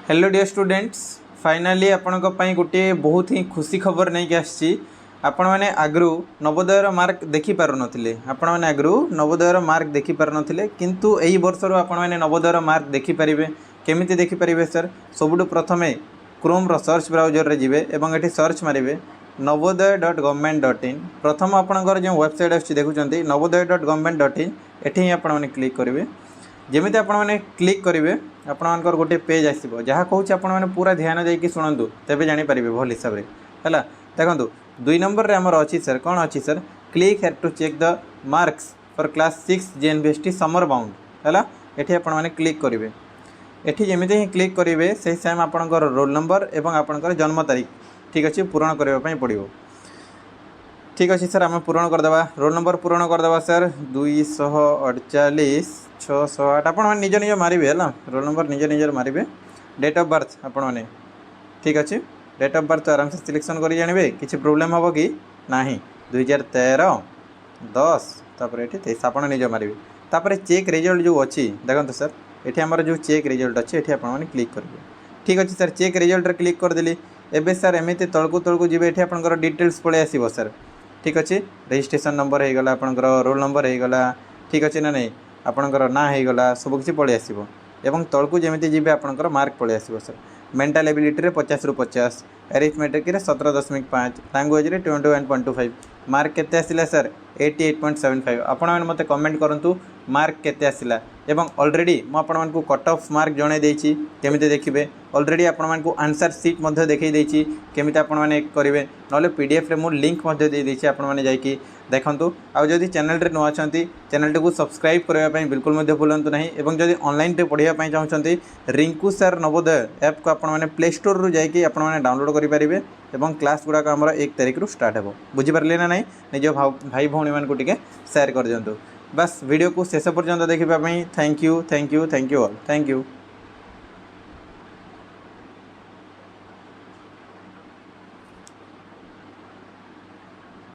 Hello dear students, finally आपंक गोटे बहुत ही खुशी खबर नहीं कि आपण मैंने आगु नवोदयर मार्क देखिपार नी आपण मैंने आगु नवोदयर मार्क देखिपार नी किंतु यही वर्षर आपण मैंने नवोदयर मार्क देखिपारे केमी देखिपारे सर। सबुठ प्रथम क्रोम सर्च ब्राउजर जी ये सर्च मारे नवोदय.government.in प्रथम आपंकर जो वेबसाइट आस देखुं नवोदय.government.in ये आपने क्लिक करेंगे। जमी आपने क्लिक करेंगे आपर गोटे पेज आसो जहाँ कहूँ आपने पूरा ध्यान देकी शुणु तेज जापर भल हिसाब से है। देखो 2 नंबर आमर अच्छी सर कौन अच्छी sir click here to check the marks for class 6 JNVST summer bound है। ये आपने क्लिक करेंगे। ये जमी ही क्लिक करेंगे से सेम आपंकर रोल नंबर एवं आपंकर जन्म तारीख ठीक अच्छे पूरण करने पड़ो। ठीक अच्छे सर आम पूरण करदे रोल नंबर पूरण करदे सर 248 608 आप निज निज मारे है रोल नंबर निज निज मारे। डेट ऑफ बर्थ आपने ठीक अच्छे डेट ऑफ बर्थ आराम से सिलेक्शन कर जानवे किसी प्रोब्लेम हम कि ना 2013 10 तापर ये 23 आप निज मारे। तापर चेक रिजल्ट जो अच्छी देखते सर ये आमर जो चेक रिजल्ट अच्छे ये आपने क्लिक करेंगे। ठीक अच्छे सर चेक रिजल्ट क्लिक करदेली एवं सर एमती तलकू तलकू जी ये आपंकर डिटेल्स पलि आसो सर। ठीक अच्छे रजिस्ट्रेशन नंबर हो गला आपंकर रोल नंबर हो गला ठीक अच्छे ना नहीं आपंकर ना हो गला सबकि पलि आसो एवं तलकू जमी जी आपंकर मार्क पलि आसो सर। मेंटल एबिलिटी 50 रु 50 एरिथमेटिक 17.5 लैंग्वेज 21.25 मार्क केते आसिला सर 88.75 आपण मैंने मत कमेंट करूँ मार्क केते आसिला एवं ऑलरेडी मुझे कट ऑफ मार्क जन देती केमी देखिए ऑलरेडी आपण को आंसर सीट देखई देती केमी आपने करेंगे ना PDF रे मु लिंक दे देती आपने जाकि देखूँ। आदि चैनल रे नुआ चैनल टी को सब्सक्राइब करने बिल्कुल भूलु ना एवं जदि ऑनलाइन रे पढ़ाई चाहते रिंकू सर नवोदय ऐप को आपने प्ले स्टोर रु जाकि आपने डाउनलोड करेंगे एवं क्लास गुड़ाक आमर 1 तारिख रु स्टार्ट हो बुझीपारे ना नहीं निज भाई भौणी मान को शेयर कर दिंतु। बस वीडियो को शेष पर्यंत देखा thank you all thank you.